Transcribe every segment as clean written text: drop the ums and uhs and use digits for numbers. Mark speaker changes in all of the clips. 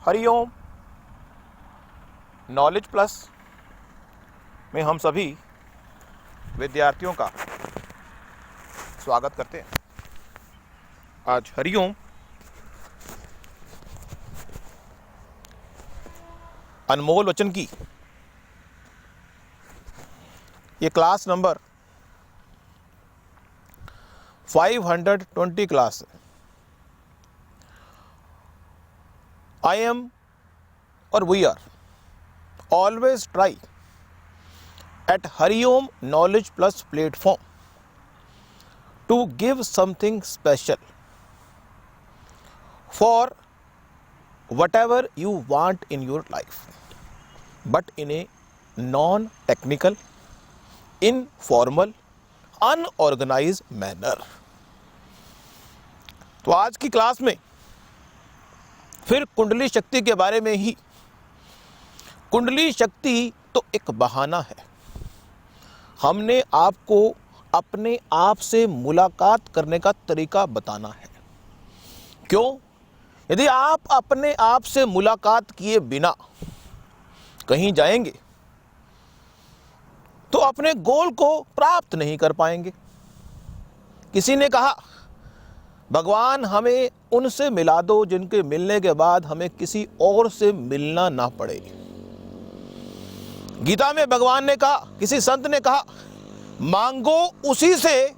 Speaker 1: Hariom knowledge plus में हम सभी विद्यार्थियों का स्वागत करते हैं। आज हरिओम अनमोल वचन की ये क्लास नंबर 520 क्लास है। I am or we are always try at Hariom Knowledge Plus platform to give something special for whatever you want in your life, but in a non-technical, informal, unorganized manner. तो आज की class में फिर कुंडली शक्ति के बारे में ही। कुंडली शक्ति तो एक बहाना है। हमने आपको अपने आप से मुलाकात करने का तरीका बताना है। क्यों? यदि आप अपने आप से मुलाकात किए बिना कहीं जाएंगे तो अपने गोल को प्राप्त नहीं कर पाएंगे। किसी ने कहा, भगवान हमें उनसे मिला दो जिनके मिलने के बाद हमें किसी और से मिलना ना पड़े। गीता में भगवान ने कहा, किसी संत ने कहा, मांगो उसी से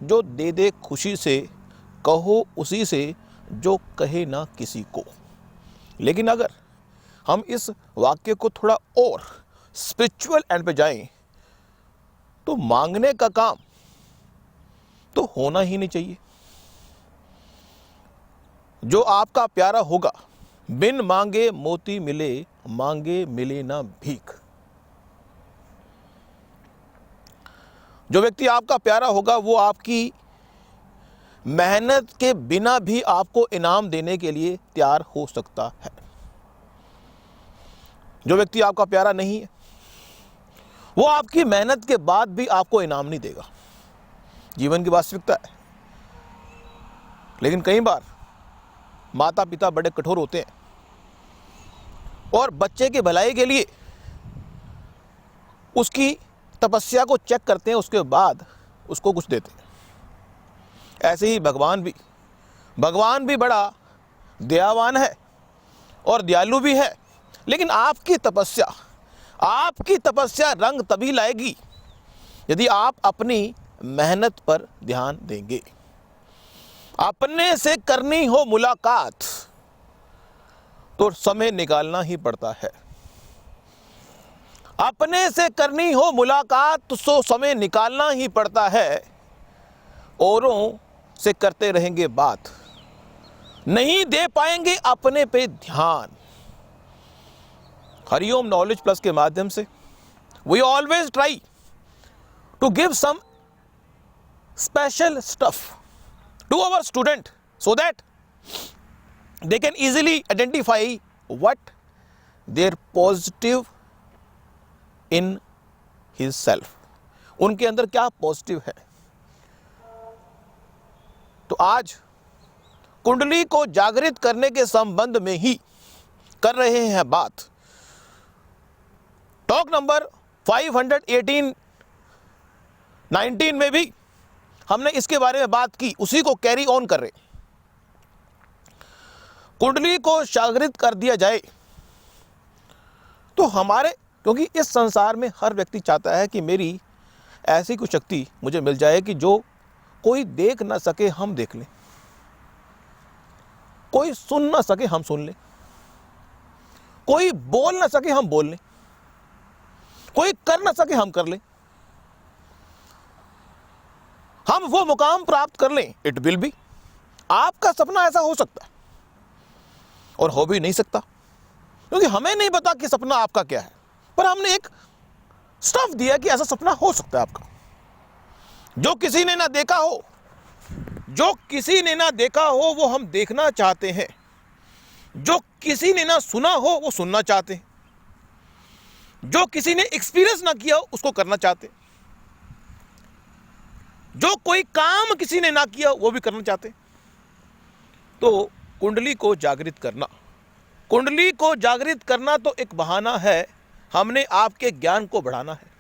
Speaker 1: जो दे दे खुशी से, कहो उसी से जो कहे ना किसी को। लेकिन अगर हम इस वाक्य को थोड़ा और स्पिरिचुअल एंड पे जाएं तो मांगने का काम तो होना ही नहीं चाहिए। जो आपका प्यारा होगा, बिन मांगे मोती मिले, मांगे मिले ना भीख। जो व्यक्ति आपका प्यारा होगा वो आपकी मेहनत के बिना भी आपको इनाम देने के लिए तैयार हो सकता है। जो व्यक्ति आपका प्यारा नहीं है वो आपकी मेहनत के बाद भी आपको इनाम नहीं देगा। जीवन की वास्तविकता है। लेकिन कई बार माता पिता बड़े कठोर होते हैं और बच्चे की भलाई के लिए उसकी तपस्या को चेक करते हैं, उसके बाद उसको कुछ देते हैं। ऐसे ही भगवान भी बड़ा दयावान है और दयालु भी है। लेकिन आपकी तपस्या रंग तभी लाएगी यदि आप अपनी मेहनत पर ध्यान देंगे। अपने से करनी हो मुलाकात तो समय निकालना ही पड़ता है। अपने से करनी हो मुलाकात तो समय निकालना ही पड़ता है। औरों से करते रहेंगे बात, नहीं दे पाएंगे अपने पे ध्यान। हरिओम नॉलेज प्लस के माध्यम से we always try to give some special stuff to our student so that they can easily identify what their positive in his self, उनके अंदर क्या पॉजिटिव है। तो आज कुंडली को जागृत करने के संबंध में ही कर रहे हैं बात। टॉक नंबर 519 में भी हमने इसके बारे में बात की, उसी को कैरी ऑन कर रहे। कुंडली को जागृत कर दिया जाए तो क्योंकि इस संसार में हर व्यक्ति चाहता है कि मेरी ऐसी कोई शक्ति मुझे मिल जाए कि जो कोई देख ना सके हम देख लें, कोई सुन ना सके हम सुन लें, कोई बोल ना सके हम बोल लें, कोई कर ना सके हम कर लें, हम वो मुकाम प्राप्त कर लें। It will B. आपका सपना ऐसा हो सकता है और हो भी नहीं सकता, क्योंकि हमें नहीं पता कि सपना आपका क्या है, पर हमने एक स्टफ दिया कि ऐसा सपना हो सकता है आपका। जो किसी ने ना देखा हो वो हम देखना चाहते हैं। जो किसी ने ना सुना हो वो सुनना चाहते हैं। जो किसी ने एक्सपीरियंस ना किया हो उसको करना चाहते हैं। जो कोई काम किसी ने ना किया वो भी करना चाहते। तो कुंडली को जागृत करना कुंडली को जागृत करना तो एक बहाना है, हमने आपके ज्ञान को बढ़ाना है।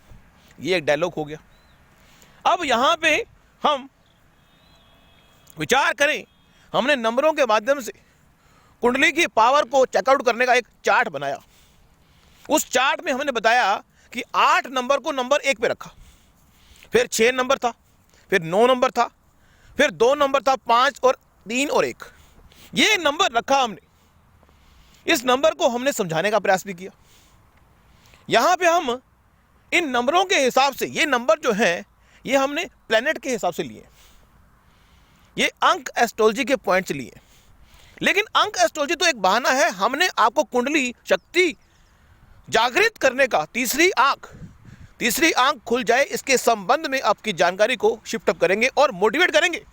Speaker 1: ये एक डायलॉग हो गया। अब यहां पे हम विचार करें, हमने नंबरों के माध्यम से कुंडली की पावर को चेकआउट करने का एक चार्ट बनाया। उस चार्ट में हमने बताया कि 8 नंबर को नंबर 1 पे रखा, फिर 6 नंबर था, फिर 9 नंबर था, फिर 2 नंबर था, 5 और 3 और 1, ये नंबर रखा हमने। इस नंबर को हमने समझाने का प्रयास भी किया। यहां पे हम इन नंबरों के हिसाब से, ये नंबर जो हैं ये हमने प्लेनेट के हिसाब से लिए, ये अंक एस्ट्रोलॉजी के पॉइंट्स लिए। लेकिन अंक एस्ट्रोलॉजी तो एक बहाना है, हमने आपको कुंडली शक्ति जागृत करने का तीसरी आंख खुल जाए, इसके संबंध में आपकी जानकारी को शिफ्ट अप करेंगे और मोटिवेट करेंगे।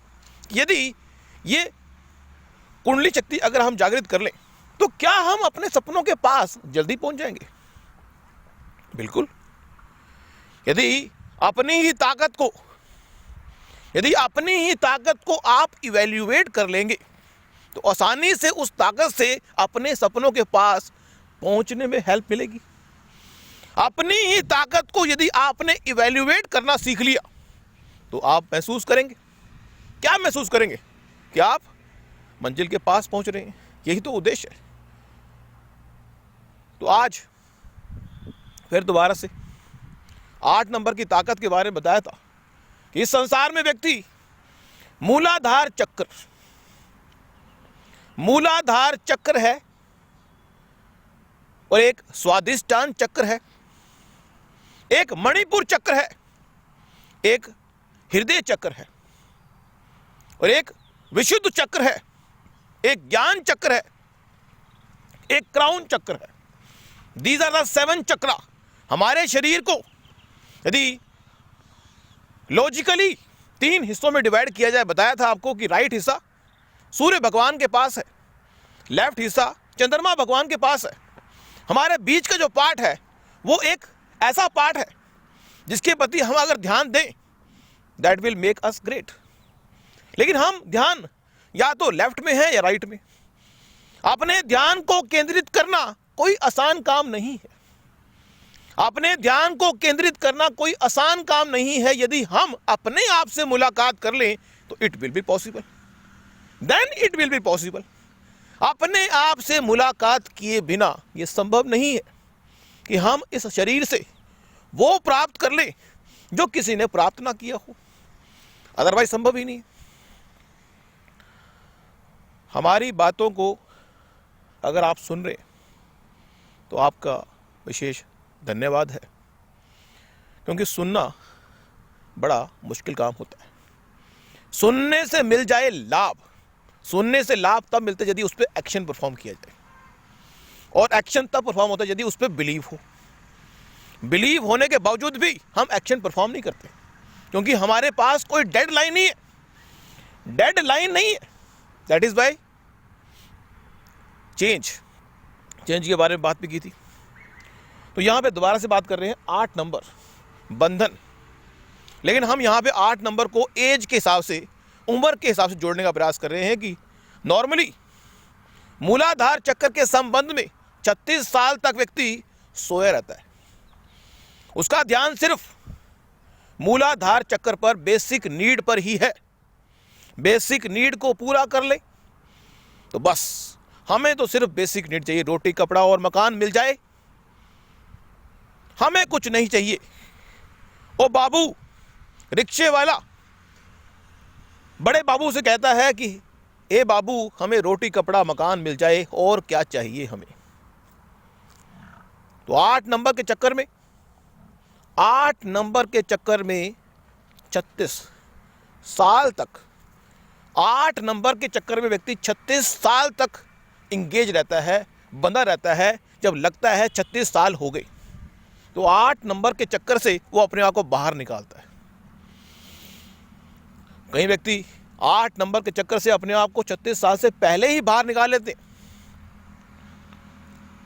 Speaker 1: यदि ये कुंडली शक्ति अगर हम जागृत कर लें तो क्या हम अपने सपनों के पास जल्दी पहुंच जाएंगे? बिल्कुल। यदि अपनी ही ताकत को आप इवैल्यूएट कर लेंगे तो आसानी से उस ताकत से अपने सपनों के पास पहुंचने में हेल्प मिलेगी। अपनी ही ताकत को यदि आपने इवैल्यूएट करना सीख लिया तो आप महसूस करेंगे, क्या महसूस करेंगे? कि आप मंजिल के पास पहुंच रहे हैं। यही तो उद्देश्य है। तो आज फिर दोबारा से 8 नंबर की ताकत के बारे में बताया था कि इस संसार में व्यक्ति मूलाधार चक्र है और एक स्वादिष्टान चक्र है, एक मणिपुर चक्र है, एक हृदय चक्र है और एक विशुद्ध चक्र है, एक ज्ञान चक्र है, एक क्राउन चक्र है। दीज आर द 7 चक्रा। हमारे शरीर को यदि लॉजिकली 3 हिस्सों में डिवाइड किया जाए, बताया था आपको कि राइट हिस्सा सूर्य भगवान के पास है, लेफ्ट हिस्सा चंद्रमा भगवान के पास है। हमारे बीच का जो पार्ट है वो एक ऐसा पार्ट है जिसके प्रति हम अगर ध्यान दें, that will make us great. लेकिन हम ध्यान या तो लेफ्ट में है या राइट में। अपने ध्यान को केंद्रित करना कोई आसान काम नहीं है। अपने ध्यान को केंद्रित करना कोई आसान काम नहीं है। यदि हम अपने आप से मुलाकात कर लें तो it will be possible, then it will be possible. अपने आप से मुलाकात किए बिना यह संभव नहीं है कि हम इस शरीर से वो प्राप्त कर लें जो किसी ने प्राप्त ना किया हो, अदरवाइज संभव ही नहीं। हमारी बातों को अगर आप सुन रहे तो आपका विशेष धन्यवाद है, क्योंकि सुनना बड़ा मुश्किल काम होता है। सुनने से मिल जाए लाभ, सुनने से लाभ तब मिलते यदि उस पर एक्शन परफॉर्म किया जाए, और एक्शन तब परफॉर्म होता है यदि उस पर बिलीव हो। बिलीव होने के बावजूद भी हम एक्शन परफॉर्म नहीं करते, क्योंकि हमारे पास कोई डेडलाइन नहीं है, डेडलाइन नहीं है। दैट इज बाय चेंज के बारे में बात भी की थी। तो यहां पे दोबारा से बात कर रहे हैं 8 नंबर बंधन। लेकिन हम यहां पे 8 नंबर को एज के हिसाब से, उम्र के हिसाब से जोड़ने का प्रयास कर रहे हैं कि नॉर्मली मूलाधार चक्र के संबंध में 36 साल तक व्यक्ति सोया रहता है। उसका ध्यान सिर्फ मूलाधार चक्र पर, बेसिक नीड पर ही है। बेसिक नीड को पूरा कर ले तो बस, हमें तो सिर्फ बेसिक नीड चाहिए, रोटी कपड़ा और मकान मिल जाए, हमें कुछ नहीं चाहिए। ओ बाबू रिक्शे वाला बड़े बाबू से कहता है कि ए बाबू, हमें रोटी कपड़ा मकान मिल जाए, और क्या चाहिए हमें। तो 8 नंबर के चक्कर में 36 साल तक, 8 नंबर के चक्कर में व्यक्ति 36 साल तक इंगेज रहता है, बंधा रहता है। जब लगता है 36 साल हो गए तो 8 नंबर के चक्कर से वो अपने आप को बाहर निकालता है। कई व्यक्ति 8 नंबर के चक्कर से अपने आप को 36 साल से पहले ही बाहर निकाल लेते।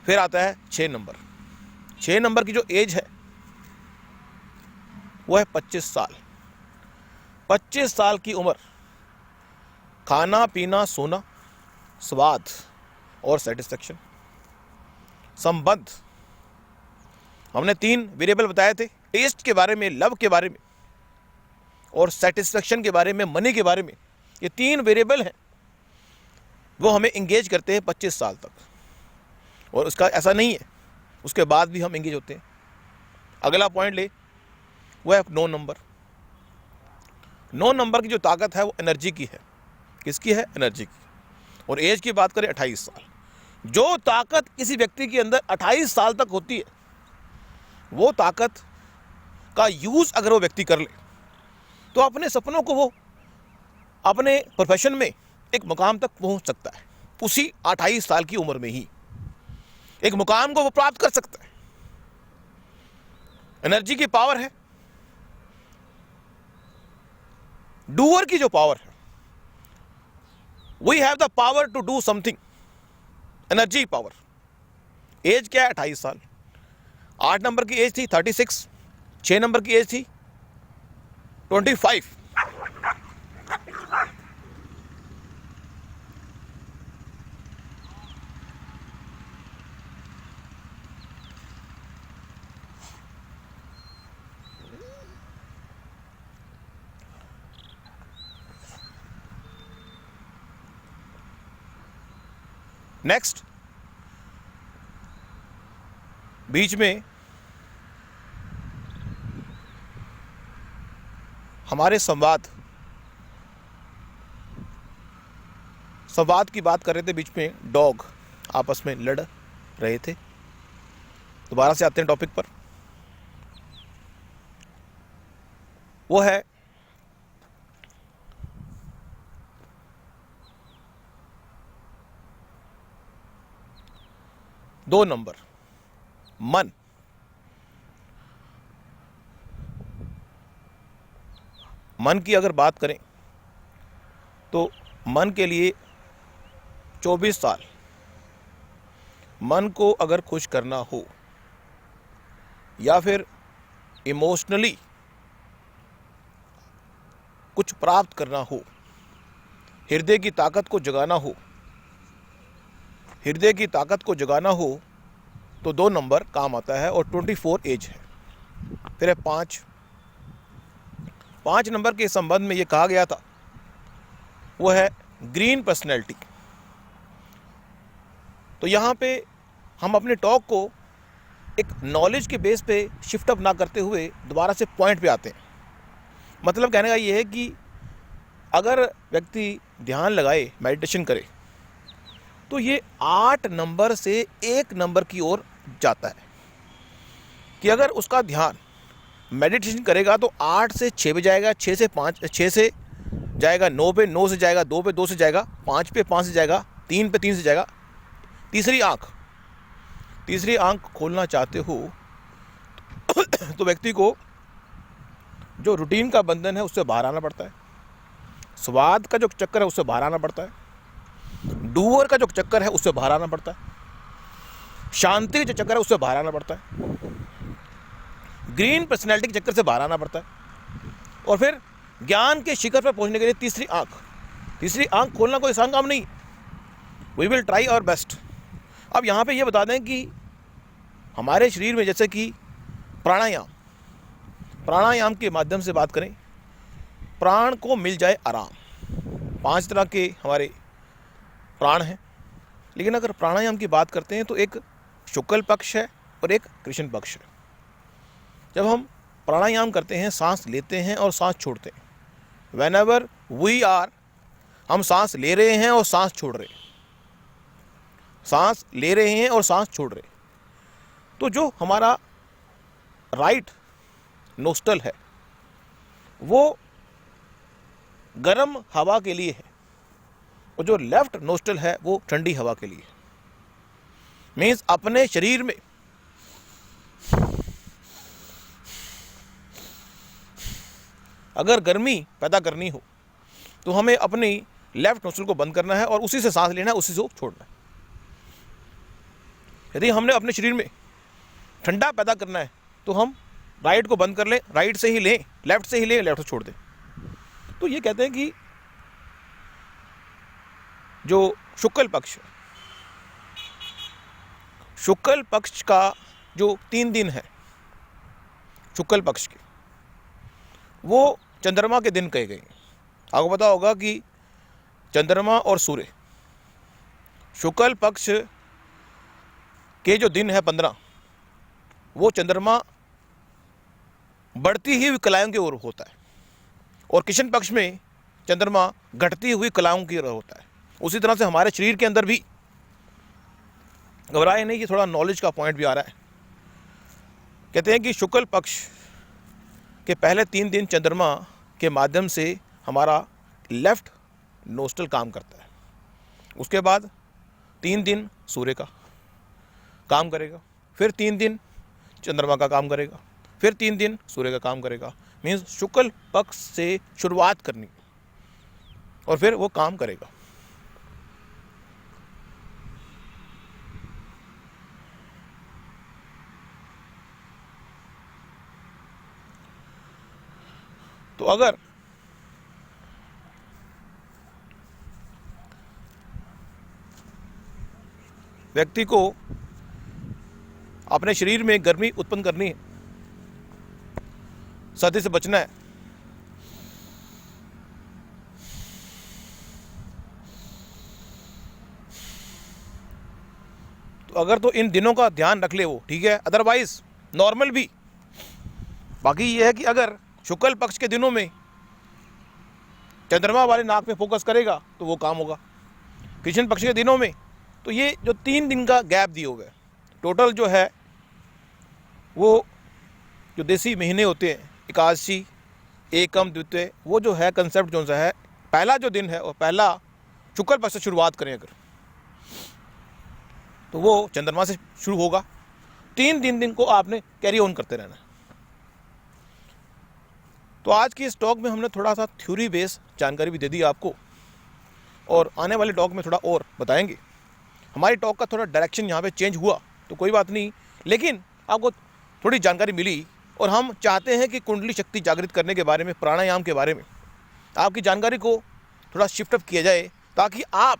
Speaker 1: फिर आता है 6 नंबर। 6 नंबर की जो एज है वो है 25 साल। 25 साल की उम्र, खाना पीना सोना, स्वाद और सेटिस्फेक्शन, संबंध, हमने 3 वेरिएबल बताए थे, टेस्ट के बारे में, लव के बारे में और सेटिस्फेक्शन के बारे में, मनी के बारे में। ये 3 वेरिएबल हैं, वो हमें इंगेज करते हैं 25 साल तक, और उसका ऐसा नहीं है उसके बाद भी हम इंगेज होते हैं। अगला पॉइंट ले, वो है 9 नंबर। 9 नंबर की जो ताकत है वो एनर्जी की है। किसकी है? एनर्जी की। और एज की बात करें 28 साल। जो ताकत किसी व्यक्ति के अंदर 28 साल तक होती है, वो ताकत का यूज़ अगर वो व्यक्ति कर ले तो अपने सपनों को वो अपने प्रोफेशन में एक मुकाम तक पहुंच सकता है। उसी 28 साल की उम्र में ही एक मुकाम को वो प्राप्त कर सकता है। एनर्जी की पावर है, डूअर की जो पावर है, we have the power to do something, energy power. Age क्या है? 28 साल। 8 नंबर की एज थी 36, 6 नंबर की एज थी 25। नेक्स्ट, बीच में हमारे संवाद की बात कर रहे थे। बीच में डॉग आपस में लड़ रहे थे। दोबारा से आते हैं टॉपिक पर। वो है दो नंबर, मन। मन की अगर बात करें तो मन के लिए 24 साल, मन को अगर खुश करना हो या फिर इमोशनली कुछ प्राप्त करना हो, हृदय की ताकत को जगाना हो, हृदय की ताकत को जगाना हो तो 2 नंबर काम आता है। और 24 एज है। फिर है 5 नंबर के संबंध में ये कहा गया था, वो है ग्रीन पर्सनैलिटी। तो यहाँ पे हम अपने टॉक को एक नॉलेज के बेस पे शिफ्ट अप ना करते हुए दोबारा से पॉइंट पे आते हैं। मतलब कहने का ये है कि अगर व्यक्ति ध्यान लगाए, मेडिटेशन करे, तो ये 8 नंबर से 1 नंबर की ओर जाता है। कि अगर उसका ध्यान मेडिटेशन करेगा तो 8 से 6 पे जाएगा, 6 से 5, 6 से जाएगा 9 पे, 9 से जाएगा 2 पे, 2 से जाएगा 5 पे, 5 से जाएगा 3 पे, 3 से जाएगा। तीसरी आंख खोलना चाहते हो तो व्यक्ति को जो रूटीन का बंधन है उससे बाहर आना पड़ता है। स्वाद का जो चक्कर है उससे बाहर आना पड़ता है। डूअर का जो चक्कर है उससे बाहर आना पड़ता है। शांति का जो चक्कर है उससे बाहर आना पड़ता है। ग्रीन पर्सनैलिटी के चक्कर से बाहर आना पड़ता है। और फिर ज्ञान के शिखर पर पहुंचने के लिए तीसरी आंख खोलना कोई आसान काम नहीं। We will try our best. अब यहाँ पे ये बता दें कि हमारे शरीर में जैसे कि प्राणायाम के माध्यम से बात करें, प्राण को मिल जाए आराम। 5 तरह के हमारे प्राण हैं, लेकिन अगर प्राणायाम की बात करते हैं तो एक शुक्ल पक्ष है और एक कृष्ण पक्ष है। जब हम प्राणायाम करते हैं, सांस लेते हैं और सांस छोड़ते हैं। Whenever we are, हम सांस ले रहे हैं और सांस छोड़ रहे हैं, सांस ले रहे हैं और सांस छोड़ रहे हैं। तो जो हमारा राइट नोस्टल है वो गर्म हवा के लिए है और जो लेफ्ट नोस्टल है वो ठंडी हवा के लिए है। मीन्स अपने शरीर में अगर गर्मी पैदा करनी हो तो हमें अपनी लेफ्ट नोस्ट्रल को बंद करना है और उसी से सांस लेना है, उसी से छोड़ना है। यदि हमने अपने शरीर में ठंडा पैदा करना है तो हम राइट को बंद कर लें, राइट से ही लें, लेफ्ट से ही लें, लेफ्ट से छोड़ दें। तो ये कहते हैं कि जो शुक्ल पक्ष शुक्ल पक्ष का जो 3 दिन है शुक्ल पक्ष के, वो चंद्रमा के दिन कहे गए। आपको पता होगा कि चंद्रमा और सूर्य, शुक्ल पक्ष के जो दिन है 15, वो चंद्रमा बढ़ती हुई कलाओं की ओर होता है और कृष्ण पक्ष में चंद्रमा घटती हुई कलाओं की ओर होता है। उसी तरह से हमारे शरीर के अंदर भी, घबराए नहीं, कि थोड़ा नॉलेज का पॉइंट भी आ रहा है। कहते हैं कि शुक्ल पक्ष के पहले 3 दिन चंद्रमा के माध्यम से हमारा लेफ्ट नोस्ट्रल काम करता है। उसके बाद 3 दिन सूर्य का काम करेगा, फिर 3 दिन चंद्रमा का काम करेगा, फिर 3 दिन सूर्य का काम करेगा। मीन्स शुक्ल पक्ष से शुरुआत करनी और फिर वो काम करेगा। तो अगर व्यक्ति को अपने शरीर में गर्मी उत्पन्न करनी है, सर्दी से बचना है, तो अगर तो इन दिनों का ध्यान रख ले वो ठीक है, अदरवाइज नॉर्मल भी। बाकी ये है कि अगर शुक्ल पक्ष के दिनों में चंद्रमा वाले नाक पे फोकस करेगा तो वो काम होगा। कृष्ण पक्ष के दिनों में तो ये जो 3 दिन का गैप दिए हुए, टोटल जो है वो जो देसी महीने होते हैं, एकादशी, एकम, द्वितीय, वो जो है कंसेप्ट जो सा है, पहला जो दिन है और पहला शुक्ल पक्ष से शुरुआत करें अगर, तो वो चंद्रमा से शुरू होगा। 3 दिन को आपने कैरी ऑन करते रहना है। तो आज की इस टॉक में हमने थोड़ा सा थ्योरी बेस जानकारी भी दे दी आपको, और आने वाले टॉक में थोड़ा और बताएंगे। हमारी टॉक का थोड़ा डायरेक्शन यहाँ पे चेंज हुआ तो कोई बात नहीं, लेकिन आपको थोड़ी जानकारी मिली और हम चाहते हैं कि कुंडली शक्ति जागृत करने के बारे में, प्राणायाम के बारे में आपकी जानकारी को थोड़ा शिफ्ट अप किया जाए, ताकि आप,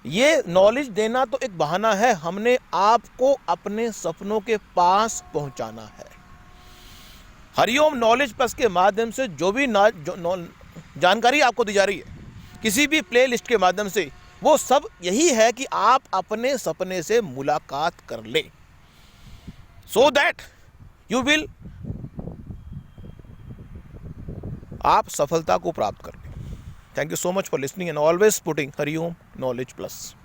Speaker 1: ये नॉलेज देना तो एक बहाना है, हमने आपको अपने सपनों के पास पहुंचाना है। हरिओम नॉलेज प्लस के माध्यम से जो भी जानकारी आपको दी जा रही है किसी भी प्ले लिस्ट के माध्यम से, वो सब यही है कि आप अपने सपने से मुलाकात कर लें, सो दैट यू विल, आप सफलता को प्राप्त कर लें। Thank you so much for listening and always putting Hariom knowledge plus.